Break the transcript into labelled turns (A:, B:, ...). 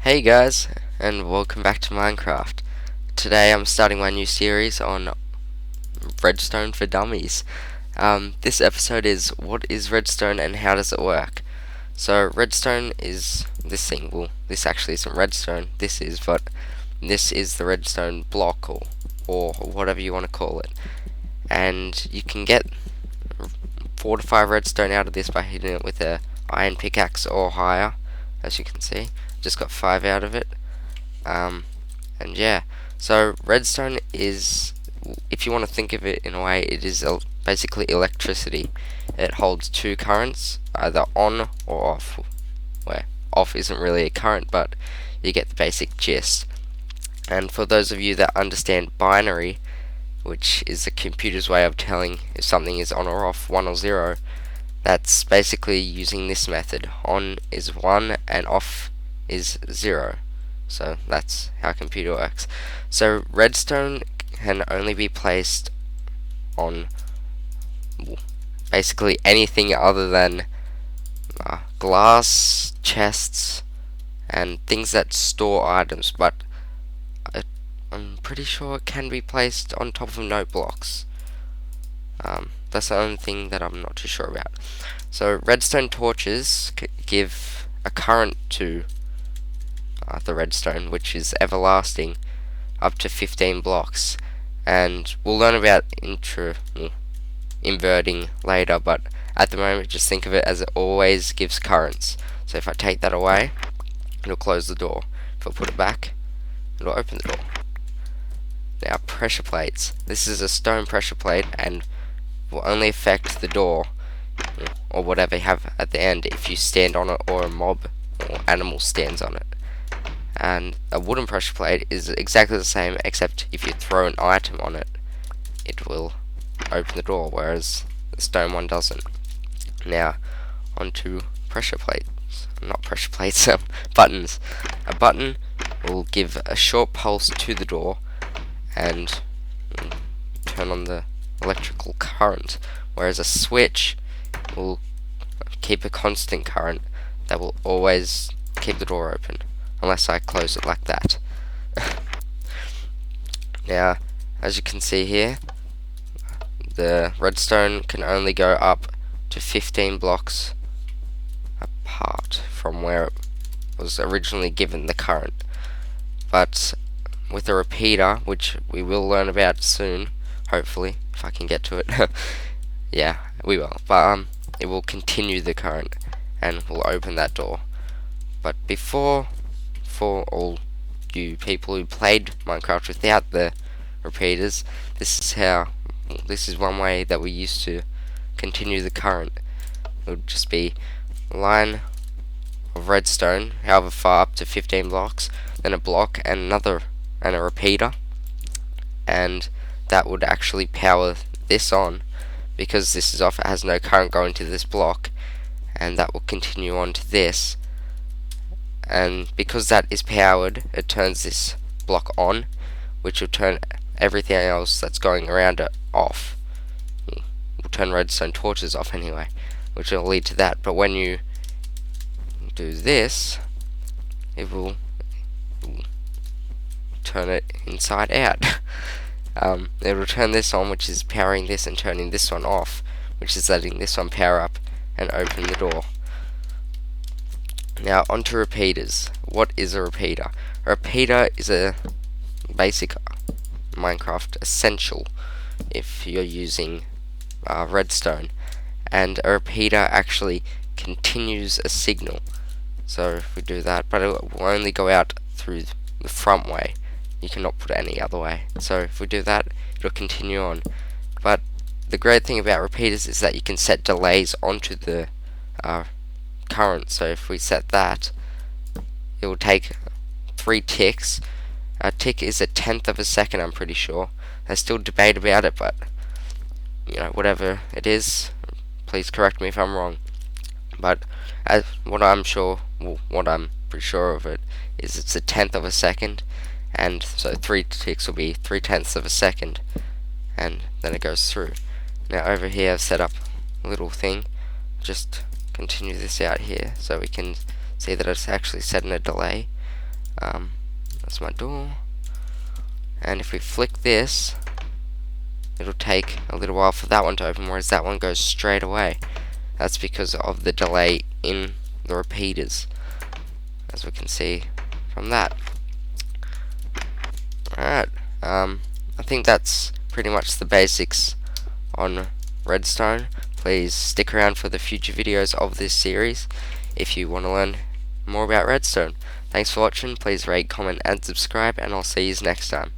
A: Hey guys, and welcome back to Minecraft. Today I'm starting my new series on Redstone for Dummies. This episode is what is Redstone and how does it work? So Redstone is this thing. Well, this actually isn't Redstone. But this is the Redstone block or whatever you want to call it. And you can get 4 to 5 redstone out of this by hitting it with a iron pickaxe or higher, as you can see. Just got 5 out of it. And yeah, so redstone is, if you want to think of it in a way, it is basically electricity. It holds 2 currents, either on or off, where off isn't really a current, but you get the basic gist. And for those of you that understand binary, which is the computer's way of telling if something is on or off, 1 or 0, that's basically using this method. On is 1 and off is 0. So that's how a computer works. So redstone can only be placed on basically anything other than glass, chests, and things that store items, but I'm pretty sure it can be placed on top of note blocks. That's the only thing that I'm not too sure about. So redstone torches give a current to the redstone, which is everlasting, up to 15 blocks. And we'll learn about inverting later, but at the moment just think of it as it always gives currents. So if I take that away, it'll close the door. If I put it back, it'll open the door. Now pressure plates. This is a stone pressure plate and will only affect the door or whatever you have at the end if you stand on it or a mob or animal stands on it. And a wooden pressure plate is exactly the same, except if you throw an item on it, it will open the door, whereas the stone one doesn't. Now, onto pressure plates. Not pressure plates, buttons. A button will give a short pulse to the door and turn on the electrical current, whereas a switch will keep a constant current that will always keep the door open, unless I close it like that. Now, as you can see here, the redstone can only go up to 15 blocks apart from where it was originally given the current. But with a repeater, which we will learn about soon, hopefully, if I can get to it. Yeah, we will. But it will continue the current and will open that door. But for all you people who played Minecraft without the repeaters, this is one way that we used to continue the current. It would just be a line of redstone, however far, up to 15 blocks, then a block and a repeater, and that would actually power this on, because this is off, it has no current going to this block, and that will continue on to this. And because that is powered, it turns this block on, which will turn everything else that's going around it off. Will turn redstone torches off anyway, which will lead to that. But when you do this, it will turn it inside out. It will turn this on, which is powering this, and turning this one off, which is letting this one power up and open the door. Now onto repeaters. What is a repeater? A repeater is a basic Minecraft essential if you're using redstone, and a repeater actually continues a signal. So if we do that, but it will only go out through the front way. You cannot put it any other way. So if we do that, it'll continue on. But the great thing about repeaters is that you can set delays onto the current. So if we set that, it will take 3 ticks. A tick is a tenth of a second, I'm pretty sure. There's still debate about it, but whatever it is, please correct me if I'm wrong. But what I'm pretty sure of it is it's a tenth of a second, and so 3 ticks will be 3/10 of a second, and then it goes through. Now over here I've set up a little thing. Just continue this out here so we can see that it's actually setting a delay. That's my door. And if we flick this, it'll take a little while for that one to open, whereas that one goes straight away. That's because of the delay in the repeaters, as we can see from that. Alright, I think that's pretty much the basics on RedStone. Please stick around for the future videos of this series if you want to learn more about RedStone. Thanks for watching. Please rate, comment, and subscribe, and I'll see you next time.